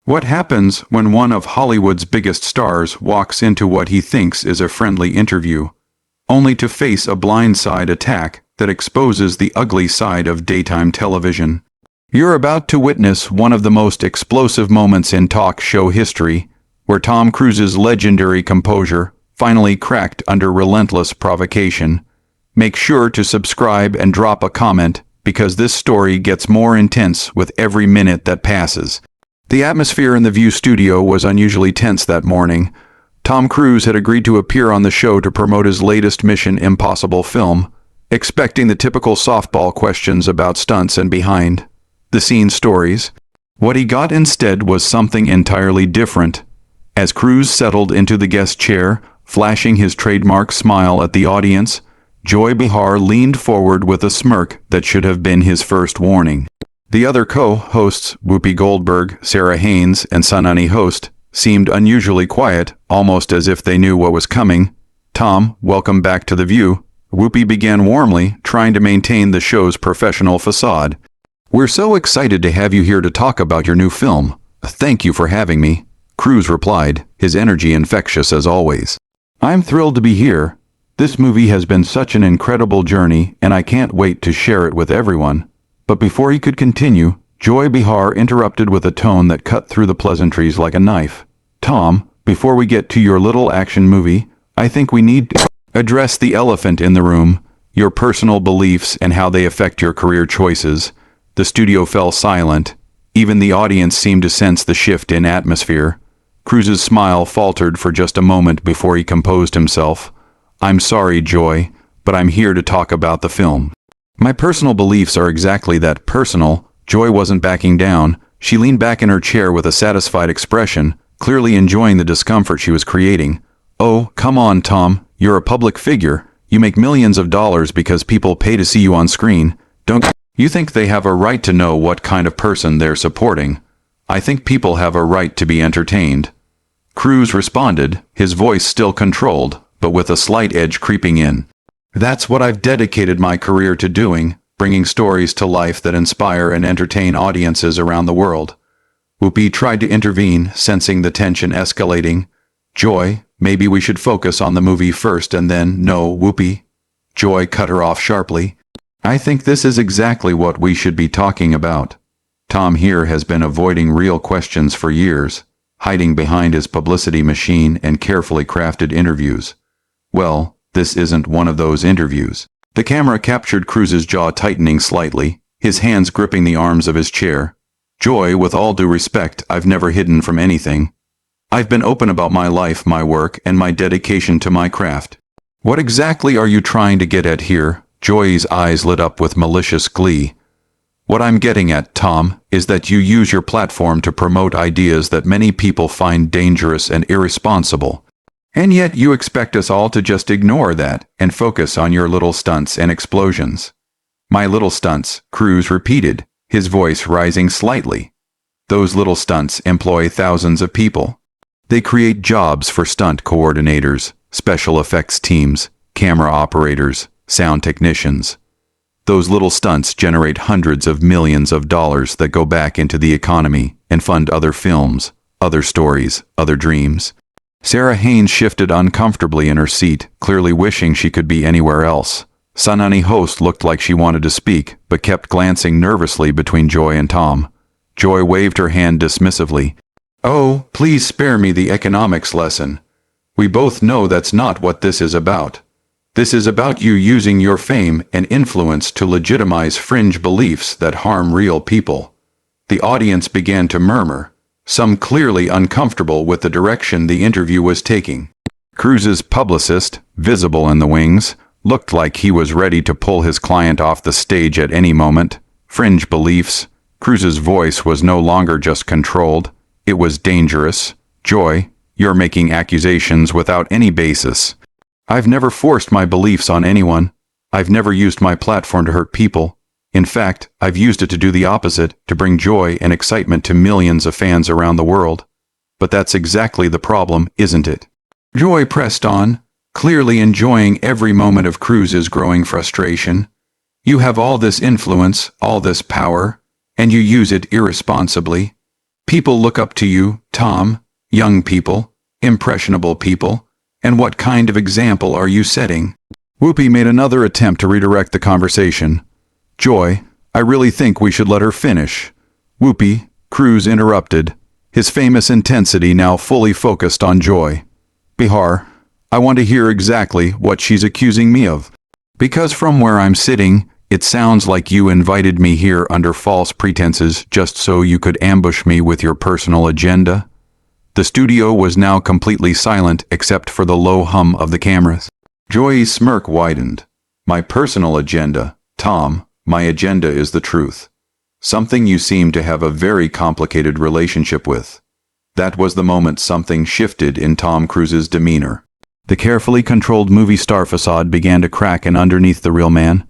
What happens when one of Hollywood's biggest stars walks into what he thinks is a friendly interview, only to face a blindside attack that exposes the ugly side of daytime television? You're about to witness one of the most explosive moments in talk show history, where Tom Cruise's legendary composure finally cracked under relentless provocation. Make sure to subscribe and drop a comment, because this story gets more intense with every minute that passes. The atmosphere in the View studio was unusually tense that morning. Tom Cruise had agreed to appear on the show to promote his latest Mission Impossible film, expecting the typical softball questions about stunts and behind-the-scenes stories. What he got instead was something entirely different. As Cruise settled into the guest chair, flashing his trademark smile at the audience, View Behar leaned forward with a smirk that should have been his first warning. The other co-hosts, Whoopi Goldberg, Sarah Haynes, and Sunny host, seemed unusually quiet, almost as if they knew what was coming. "Tom, welcome back to The View," Whoopi began warmly, trying to maintain the show's professional facade. "We're so excited to have you here to talk about your new film. Thank you for having me," Cruise replied, his energy infectious as always. "I'm thrilled to be here. This movie has been such an incredible journey, and I can't wait to share it with everyone." But before he could continue, View Behar interrupted with a tone that cut through the pleasantries like a knife. "Tom, before we get to your little action movie, I think we need to address the elephant in the room, your personal beliefs and how they affect your career choices." The studio fell silent. Even the audience seemed to sense the shift in atmosphere. Cruise's smile faltered for just a moment before he composed himself. "I'm sorry, Joy, but I'm here to talk about the film. My personal beliefs are exactly that, personal." Joy wasn't backing down. She leaned back in her chair with a satisfied expression, clearly enjoying the discomfort she was creating. "Oh, come on, Tom. You're a public figure. You make millions of dollars because people pay to see you on screen. Don't you think they have a right to know what kind of person they're supporting? I think people have a right to be entertained." Cruise responded, his voice still controlled, but with a slight edge creeping in. "That's what I've dedicated my career to doing, bringing stories to life that inspire and entertain audiences around the world." Whoopi tried to intervene, sensing the tension escalating. "Joy, maybe we should focus on the movie first and then—" "No, Whoopi." Joy cut her off sharply. "I think this is exactly what we should be talking about. Tom here has been avoiding real questions for years, hiding behind his publicity machine and carefully crafted interviews. Well, this isn't one of those interviews." The camera captured Cruise's jaw tightening slightly, his hands gripping the arms of his chair. "Joy, with all due respect, I've never hidden from anything. I've been open about my life, my work, and my dedication to my craft." "What exactly are you trying to get at here?" Joy's eyes lit up with malicious glee. "What I'm getting at, Tom, is that you use your platform to promote ideas that many people find dangerous and irresponsible. And yet you expect us all to just ignore that and focus on your little stunts and explosions." "My little stunts," Cruise repeated, his voice rising slightly. "Those little stunts employ thousands of people. They create jobs for stunt coordinators, special effects teams, camera operators, sound technicians. Those little stunts generate hundreds of millions of dollars that go back into the economy and fund other films, other stories, other dreams." Sarah Haynes shifted uncomfortably in her seat, clearly wishing she could be anywhere else. Sunny host looked like she wanted to speak, but kept glancing nervously between Joy and Tom. Joy waved her hand dismissively. "Oh, please spare me the economics lesson. We both know that's not what this is about. This is about you using your fame and influence to legitimize fringe beliefs that harm real people." The audience began to murmur, some clearly uncomfortable with the direction the interview was taking. Cruise's publicist, visible in the wings, looked like he was ready to pull his client off the stage at any moment. "Fringe beliefs." Cruise's voice was no longer just controlled, it was dangerous. "Joy, you're making accusations without any basis. I've never forced my beliefs on anyone. I've never used my platform to hurt people. In fact, I've used it to do the opposite, to bring joy and excitement to millions of fans around the world. But that's exactly the problem, isn't it?" Joy pressed on, clearly enjoying every moment of Cruise's growing frustration. "You have all this influence, all this power, and you use it irresponsibly. People look up to you, Tom. Young people, impressionable people. And what kind of example are you setting? Whoopi made another attempt to redirect the conversation. Joy, I really think we should let her finish. Whoopi, Cruz interrupted, his famous intensity now fully focused on Joy. Behar, I want to hear exactly what she's accusing me of. Because from where I'm sitting, it sounds like you invited me here under false pretenses just so you could ambush me with your personal agenda. The studio was now completely silent except for the low hum of the cameras. Joy's smirk widened. My personal agenda, Tom, my agenda is the truth. Something you seem to have a very complicated relationship with. That was the moment something shifted in Tom Cruise's demeanor. The carefully controlled movie star facade began to crack, and underneath the real man,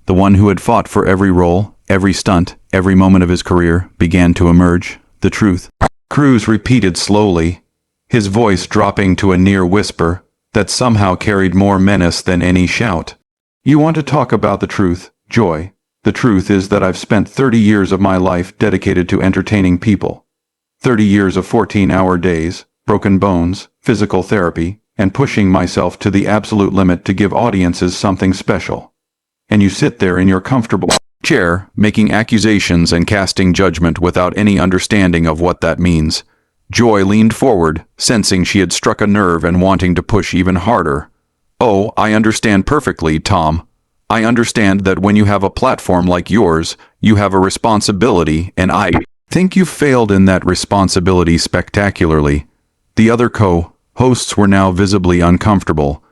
the one who had fought for every role, every stunt, every moment of his career, began to emerge, the truth. Cruise repeated slowly, his voice dropping to a near whisper that somehow carried more menace than any shout. You want to talk about the truth, Joy? The truth is that I've spent 30 years of my life dedicated to entertaining people. 30 years of 14-hour days, broken bones, physical therapy, and pushing myself to the absolute limit to give audiences something special. And you sit there in your comfortable chair, making accusations and casting judgment without any understanding of what that means. Joy leaned forward, sensing she had struck a nerve and wanting to push even harder. Oh, I understand perfectly, Tom. I understand that when you have a platform like yours, you have a responsibility, and I think you've failed in that responsibility spectacularly. The other co-hosts were now visibly uncomfortable.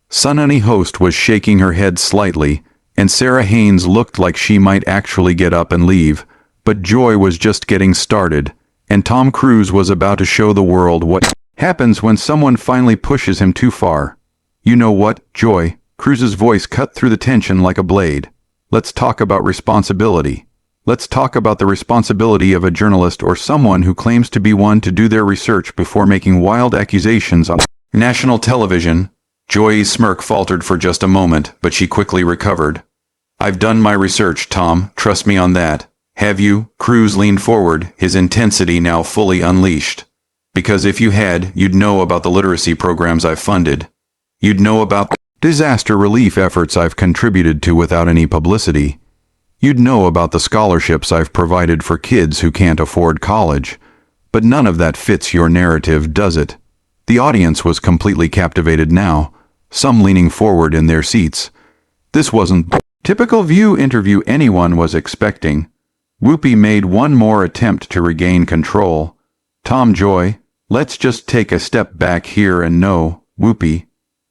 Sunny Host was shaking her head slightly, and Sarah Haynes looked like she might actually get up and leave, but Joy was just getting started, and Tom Cruise was about to show the world what happens when someone finally pushes him too far. You know what, Joy? Cruise's voice cut through the tension like a blade. Let's talk about responsibility. Let's talk about the responsibility of a journalist or someone who claims to be one to do their research before making wild accusations on national television. Joy's smirk faltered for just a moment, but she quickly recovered. I've done my research, Tom. Trust me on that. Have you? Cruise leaned forward, his intensity now fully unleashed. Because if you had, you'd know about the literacy programs I've funded. You'd know about disaster relief efforts I've contributed to without any publicity. You'd know about the scholarships I've provided for kids who can't afford college. But none of that fits your narrative, does it? The audience was completely captivated now, some leaning forward in their seats. This wasn't the typical View interview anyone was expecting. Whoopi made one more attempt to regain control. Tom, Joy, let's just take a step back here and no, Whoopi.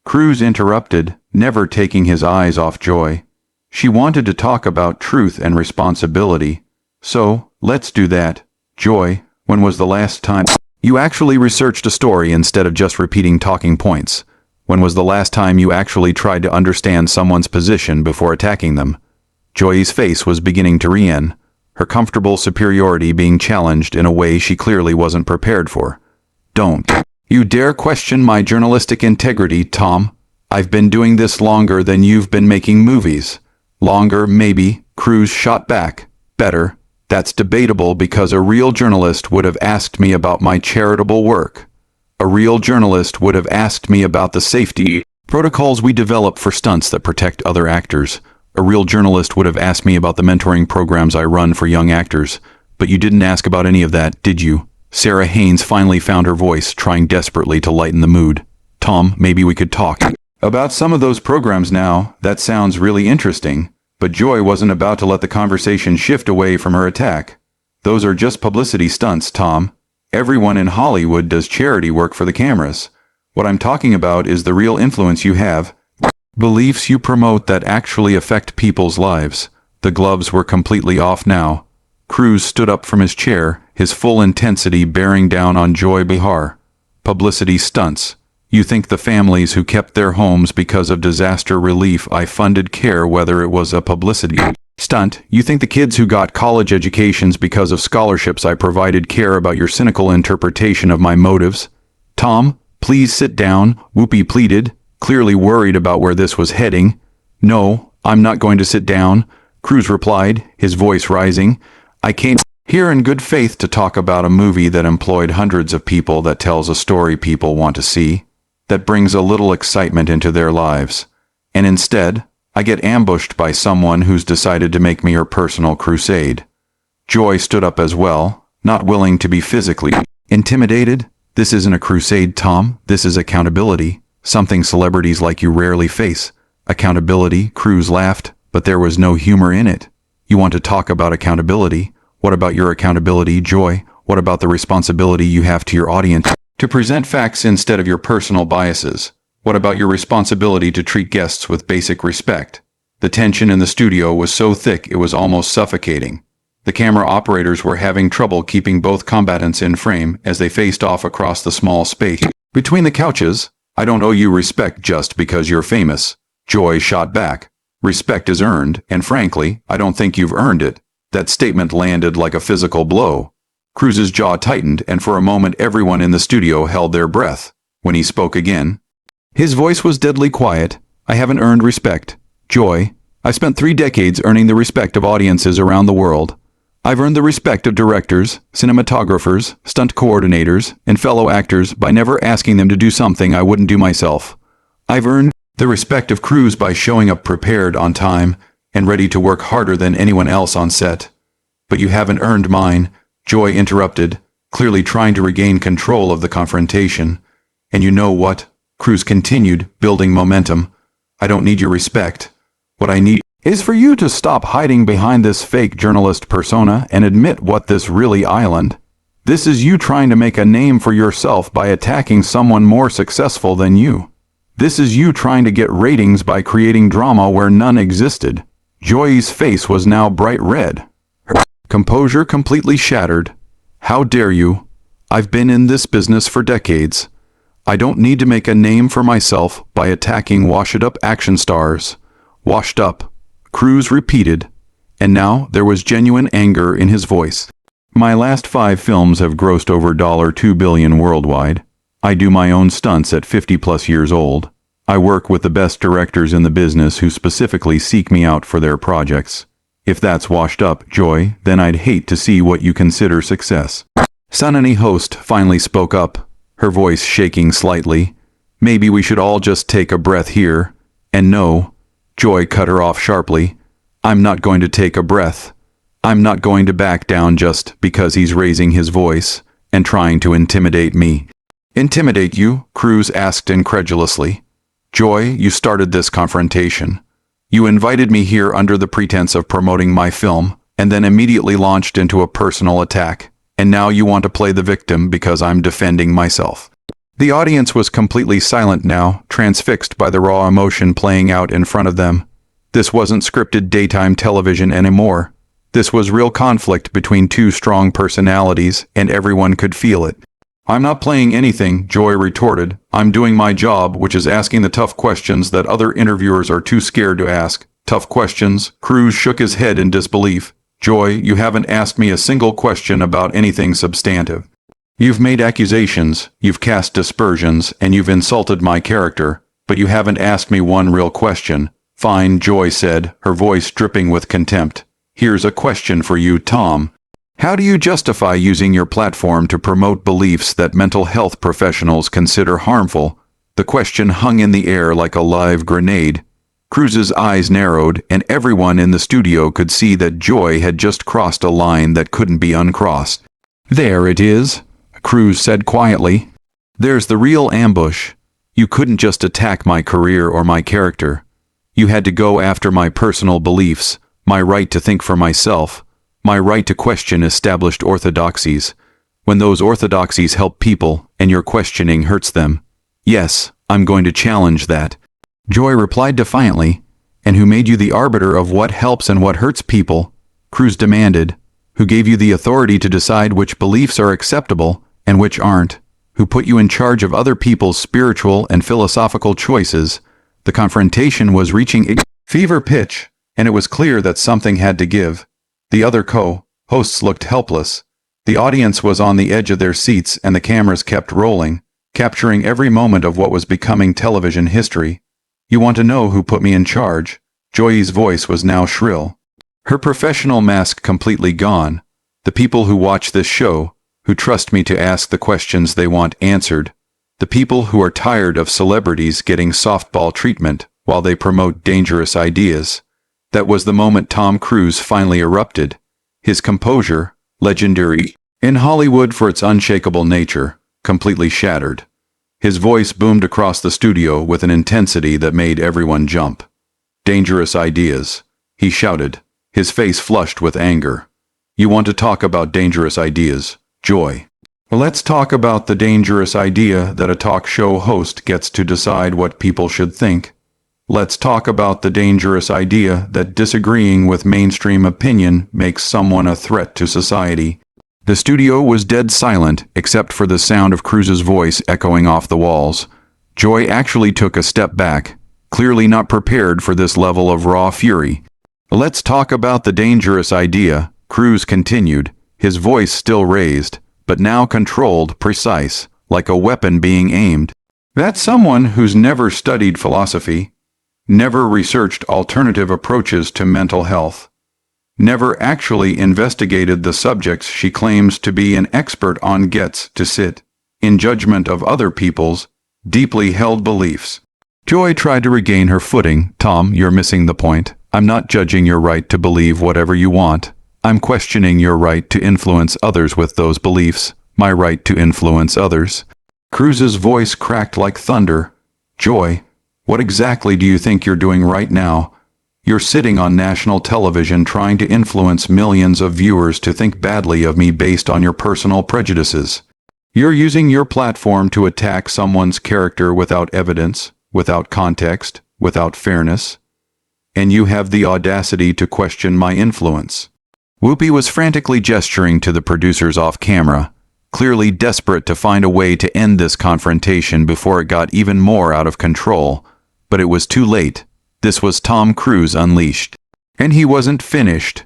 Cruise interrupted, never taking his eyes off Joy. She wanted to talk about truth and responsibility. So, let's do that. Joy, when was the last time you actually researched a story instead of just repeating talking points? When was the last time you actually tried to understand someone's position before attacking them? Joy's face was beginning to re-in, her comfortable superiority being challenged in a way she clearly wasn't prepared for. Don't you dare question my journalistic integrity, Tom. I've been doing this longer than you've been making movies. Longer, maybe, Cruise shot back. Better. That's debatable because a real journalist would have asked me about my charitable work. A real journalist would have asked me about the safety protocols we develop for stunts that protect other actors. A real journalist would have asked me about the mentoring programs I run for young actors. But you didn't ask about any of that, did you? Sarah Haynes finally found her voice, trying desperately to lighten the mood. Tom, maybe we could talk about some of those programs now. That sounds really interesting. But Joy wasn't about to let the conversation shift away from her attack. Those are just publicity stunts, Tom. Everyone in Hollywood does charity work for the cameras. What I'm talking about is the real influence you have, beliefs you promote that actually affect people's lives. The gloves were completely off now. Cruise stood up from his chair, his full intensity bearing down on Joy Behar. Publicity stunts. You think the families who kept their homes because of disaster relief I funded care whether it was a publicity stunt? You think the kids who got college educations because of scholarships I provided care about your cynical interpretation of my motives? Tom, please sit down, Whoopi pleaded, clearly worried about where this was heading. No, I'm not going to sit down, Cruise replied, his voice rising. I came Here in good faith to talk about a movie that employed hundreds of people, that tells a story people want to see, that brings a little excitement into their lives. And instead, I get ambushed by someone who's decided to make me her personal crusade. Joy stood up as well, not willing to be physically intimidated. This isn't a crusade, Tom. This is accountability. Something celebrities like you rarely face. Accountability, Cruz laughed, but there was no humor in it. You want to talk about accountability? What about your accountability, Joy? What about the responsibility you have to your audience to present facts instead of your personal biases? What about your responsibility to treat guests with basic respect? The tension in the studio was so thick it was almost suffocating. The camera operators were having trouble keeping both combatants in frame as they faced off across the small space between the couches. I don't owe you respect just because you're famous, Joy shot back. Respect is earned, and frankly, I don't think you've earned it. That statement landed like a physical blow. Cruz's jaw tightened, and for a moment everyone in the studio held their breath. When he spoke again, his voice was deadly quiet. I haven't earned respect, Joy. I spent 3 decades earning the respect of audiences around the world. I've earned the respect of directors, cinematographers, stunt coordinators, and fellow actors by never asking them to do something I wouldn't do myself. I've earned the respect of Cruz by showing up prepared, on time, and ready to work harder than anyone else on set. But you haven't earned mine, Joy interrupted, clearly trying to regain control of the confrontation. And you know what? Cruz continued, building momentum. I don't need your respect. What I need is for you to stop hiding behind this fake journalist persona and admit what this really island. This is you trying to make a name for yourself by attacking someone more successful than you. This is you trying to get ratings by creating drama where none existed. Joy's face was now bright red. Her composure completely shattered. How dare you? I've been in this business for decades. I don't need to make a name for myself by attacking washed-up action stars. Washed up, Cruz repeated, and now there was genuine anger in his voice. My last 5 films have grossed over $2 billion worldwide. I do my own stunts at 50+ years old. I work with the best directors in the business who specifically seek me out for their projects. If that's washed up, Joy, then I'd hate to see what you consider success. Sanani host finally spoke up, her voice shaking slightly. Maybe we should all just take a breath here. And no, Joy cut her off sharply. I'm not going to take a breath. I'm not going to back down just because he's raising his voice and trying to intimidate me. Intimidate you? Cruz asked incredulously. Joy, you started this confrontation. You invited me here under the pretense of promoting my film, and then immediately launched into a personal attack. And now you want to play the victim because I'm defending myself. The audience was completely silent now, transfixed by the raw emotion playing out in front of them. This wasn't scripted daytime television anymore. This was real conflict between 2 strong personalities, and everyone could feel it. I'm not playing anything, Joy retorted. I'm doing my job, which is asking the tough questions that other interviewers are too scared to ask. Tough questions? Cruz shook his head in disbelief. Joy, you haven't asked me a single question about anything substantive. You've made accusations, you've cast dispersions, and you've insulted my character, but you haven't asked me one real question. Fine, Joy said, her voice dripping with contempt. Here's a question for you, Tom. How do you justify using your platform to promote beliefs that mental health professionals consider harmful? The question hung in the air like a live grenade. Cruz's eyes narrowed, and everyone in the studio could see that Joy had just crossed a line that couldn't be uncrossed. There it is, Cruz said quietly. There's the real ambush. You couldn't just attack my career or my character. You had to go after my personal beliefs, my right to think for myself, my right to question established orthodoxies, when those orthodoxies help people and your questioning hurts them. Yes, I'm going to challenge that. Joy replied defiantly. And who made you the arbiter of what helps and what hurts people? Cruz demanded. Who gave you the authority to decide which beliefs are acceptable and which aren't? Who put you in charge of other people's spiritual and philosophical choices? The confrontation was reaching fever pitch, and it was clear that something had to give. The other co-hosts looked helpless. The audience was on the edge of their seats, and the cameras kept rolling, capturing every moment of what was becoming television history. You want to know who put me in charge? Joy's voice was now shrill, her professional mask completely gone. The people who watch this show, who trust me to ask the questions they want answered, the people who are tired of celebrities getting softball treatment while they promote dangerous ideas. That was the moment Tom Cruise finally erupted. His composure, legendary in Hollywood for its unshakable nature, completely shattered. His voice boomed across the studio with an intensity that made everyone jump. "Dangerous ideas," he shouted, his face flushed with anger. "You want to talk about dangerous ideas, Joy? Well, let's talk about the dangerous idea that a talk show host gets to decide what people should think. Let's talk about the dangerous idea that disagreeing with mainstream opinion makes someone a threat to society." The studio was dead silent except for the sound of Cruise's voice echoing off the walls. Joy actually took a step back, clearly not prepared for this level of raw fury. "Let's talk about the dangerous idea," Cruise continued, his voice still raised, but now controlled, precise, like a weapon being aimed. "That someone who's never studied philosophy, never researched alternative approaches to mental health, never actually investigated the subjects she claims to be an expert on gets to sit in judgment of other people's deeply held beliefs." Joy tried to regain her footing. "Tom, you're missing the point. I'm not judging your right to believe whatever you want. I'm questioning your right to influence others with those beliefs, my right to influence others." Cruise's voice cracked like thunder. "Joy, what exactly do you think you're doing right now? You're sitting on national television trying to influence millions of viewers to think badly of me based on your personal prejudices. You're using your platform to attack someone's character without evidence, without context, without fairness. And you have the audacity to question my influence." Whoopi was frantically gesturing to the producers off camera, clearly desperate to find a way to end this confrontation before it got even more out of control. But it was too late. This was Tom Cruise unleashed. And he wasn't finished.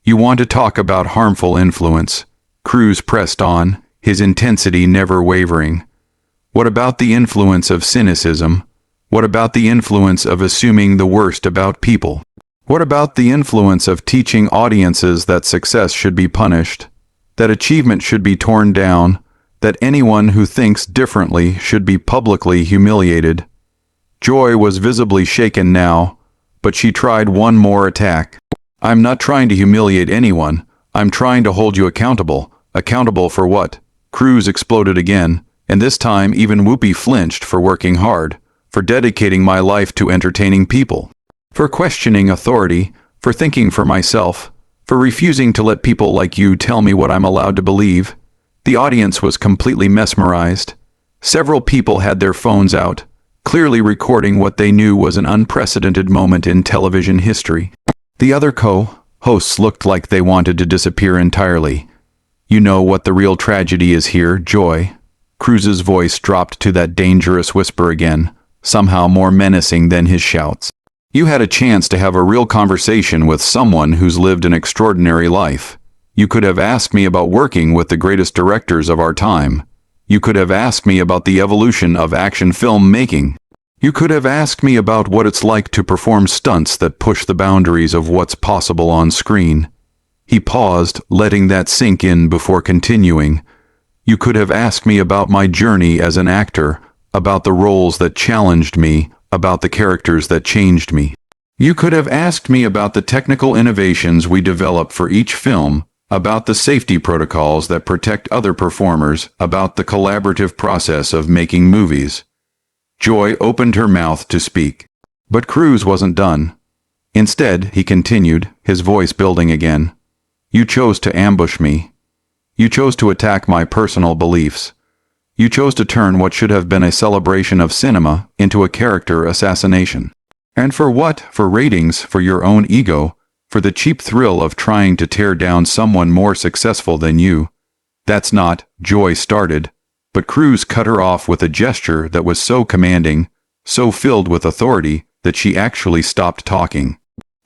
"You want to talk about harmful influence?" Cruise pressed on, his intensity never wavering. "What about the influence of cynicism? What about the influence of assuming the worst about people? What about the influence of teaching audiences that success should be punished, that achievement should be torn down, that anyone who thinks differently should be publicly humiliated?" Joy was visibly shaken now, but she tried one more attack. "I'm not trying to humiliate anyone. I'm trying to hold you accountable. Accountable for what?" Cruise exploded again, and this time even Whoopi flinched. "For working hard, for dedicating my life to entertaining people, for questioning authority, for thinking for myself, for refusing to let people like you tell me what I'm allowed to believe." The audience was completely mesmerized. Several people had their phones out, clearly recording what they knew was an unprecedented moment in television history. The other co-hosts looked like they wanted to disappear entirely. "You know what the real tragedy is here, Joy?" Cruise's voice dropped to that dangerous whisper again, somehow more menacing than his shouts. "You had a chance to have a real conversation with someone who's lived an extraordinary life. You could have asked me about working with the greatest directors of our time. You could have asked me about the evolution of action film making. You could have asked me about what it's like to perform stunts that push the boundaries of what's possible on screen." He paused, letting that sink in before continuing. "You could have asked me about my journey as an actor, about the roles that challenged me, about the characters that changed me. You could have asked me about the technical innovations we develop for each film, about the safety protocols that protect other performers, about the collaborative process of making movies." Joy opened her mouth to speak. But Cruise wasn't done. Instead, he continued, his voice building again. "You chose to ambush me. You chose to attack my personal beliefs. You chose to turn what should have been a celebration of cinema into a character assassination. And for what? For ratings, for your own ego, for the cheap thrill of trying to tear down someone more successful than you." "That's not," Joy started, but Cruise cut her off with a gesture that was so commanding, so filled with authority, that she actually stopped talking.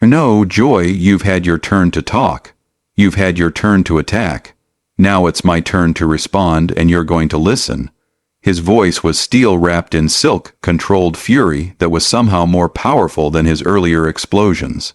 "No, Joy, you've had your turn to talk. You've had your turn to attack. Now it's my turn to respond, and you're going to listen." His voice was steel wrapped in silk, controlled fury that was somehow more powerful than his earlier explosions.